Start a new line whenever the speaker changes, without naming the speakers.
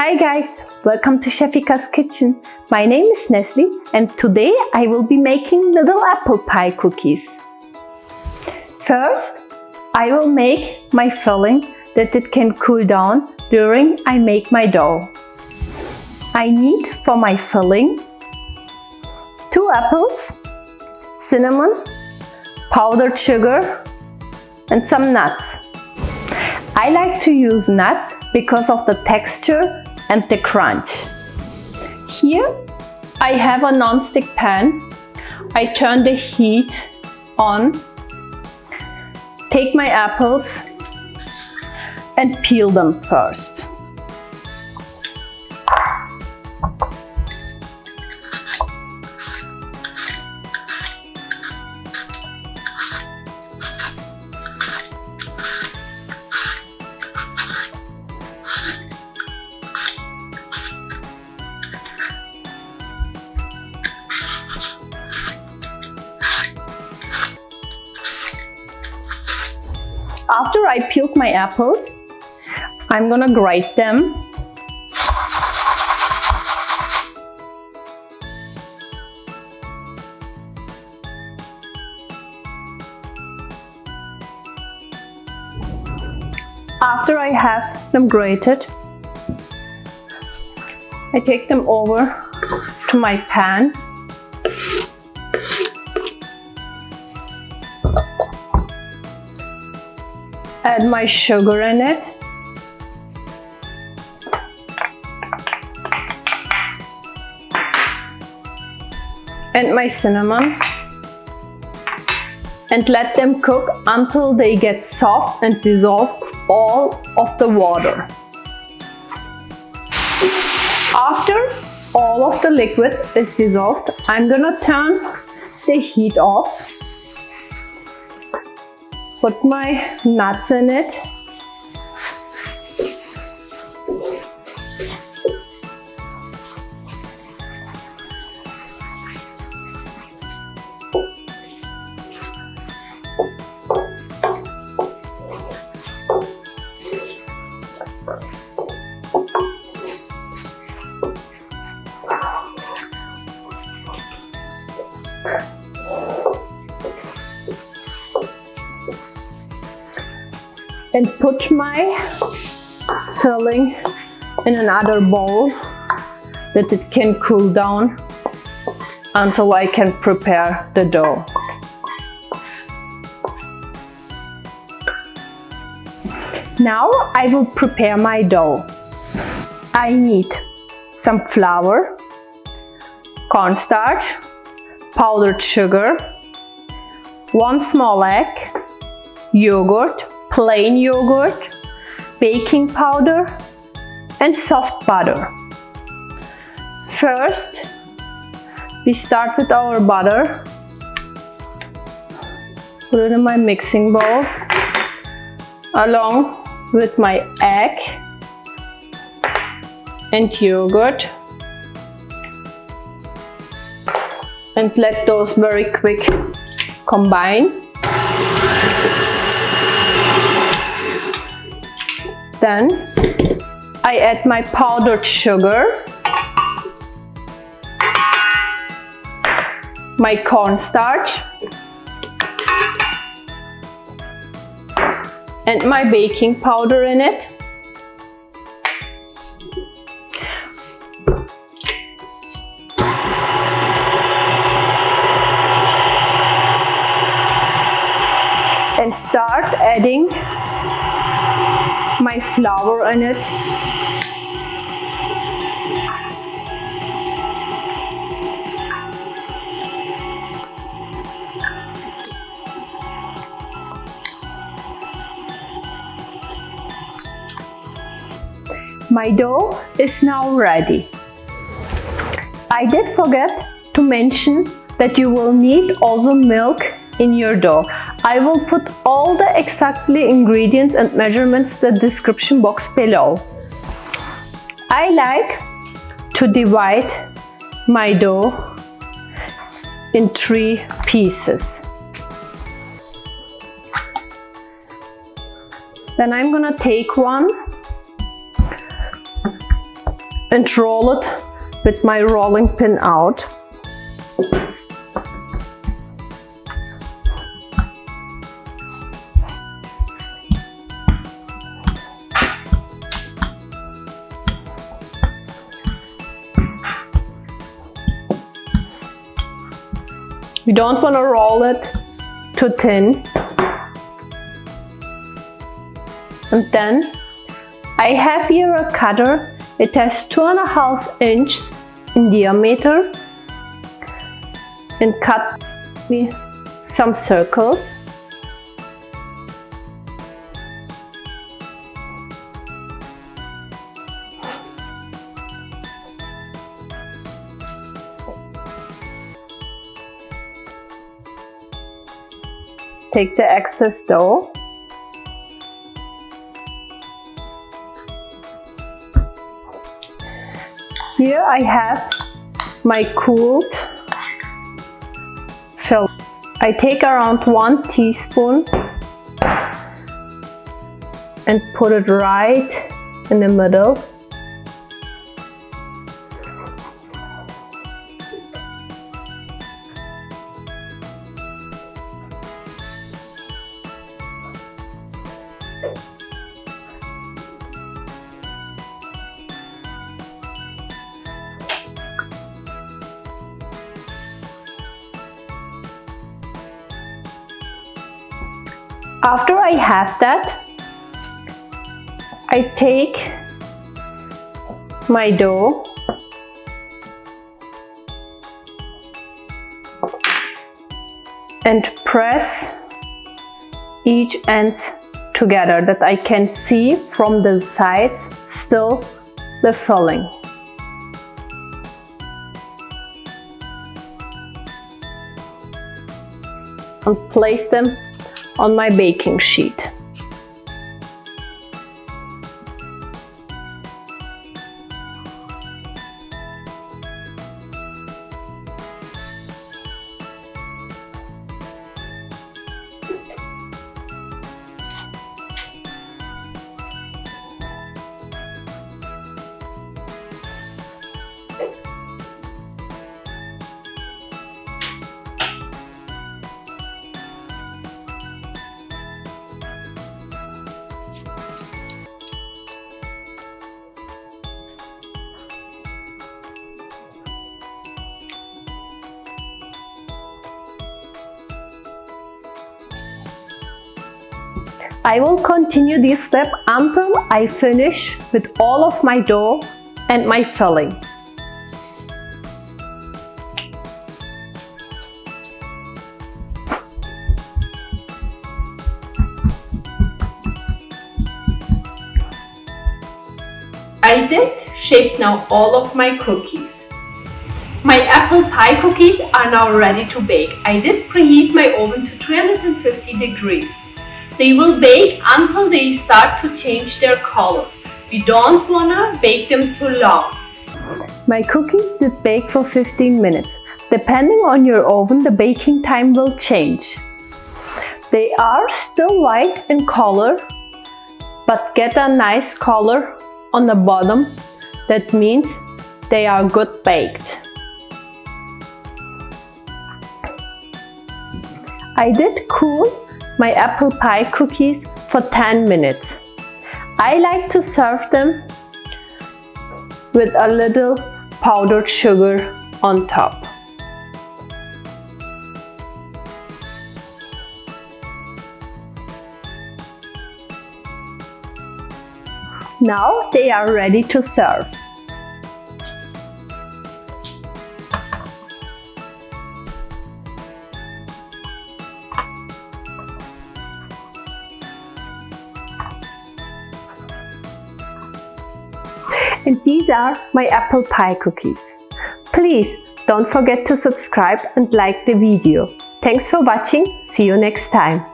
Hi guys, welcome to Chefika's kitchen. My name is Nestle and today I will be making little apple pie cookies. First, I will make my filling that it can cool down during I make my dough. I need for my filling 2 apples, cinnamon, powdered sugar and some nuts. I like to use nuts because of the texture and the crunch. Here I have a non-stick pan. I turn the heat on, take my apples and peel them first. After I peeled my apples, I'm gonna grate them. After I have them grated, I take them over to my pan. Add my sugar in it. And my cinnamon. And let them cook until they get soft and dissolve all of the water. After all of the liquid is dissolved, I'm gonna turn the heat off. Put my nuts in it. And put my filling in another bowl that it can cool down until I can prepare the dough. Now I will prepare my dough. I need some flour, cornstarch, powdered sugar, 1 small egg, yogurt, plain yogurt, baking powder and soft butter. First, we start with our butter. Put it in my mixing bowl along with my egg and yogurt, and let those very quick combine. Then I add my powdered sugar, my cornstarch and my baking powder in it. And start adding my flour in it. My dough is now ready. I did forget to mention that you will need also milk in your dough. I will put all the exactly ingredients and measurements in the description box below. I like to divide my dough in 3 pieces. Then I'm gonna take one and roll it with my rolling pin out. You don't want to roll it too thin. And then I have here a cutter. It has 2.5 inches in diameter, and cut me some circles. Take the excess dough. Here I have my cooled fill. I take around 1 teaspoon and put it right in the middle. After I have that, I take my dough and press each ends together, that I can see from the sides still the filling. And place them on my baking sheet. I will continue this step until I finish with all of my dough and my filling. I did shape now all of my cookies. My apple pie cookies are now ready to bake. I did preheat my oven to 350 degrees. They will bake until they start to change their color. We don't want to bake them too long. My cookies did bake for 15 minutes. Depending on your oven, the baking time will change. They are still white in color, but get a nice color on the bottom. That means they are good baked. I did cool my apple pie cookies for 10 minutes. I like to serve them with a little powdered sugar on top. Now they are ready to serve. And these are my apple pie cookies. Please don't forget to subscribe and like the video. Thanks for watching. See you next time.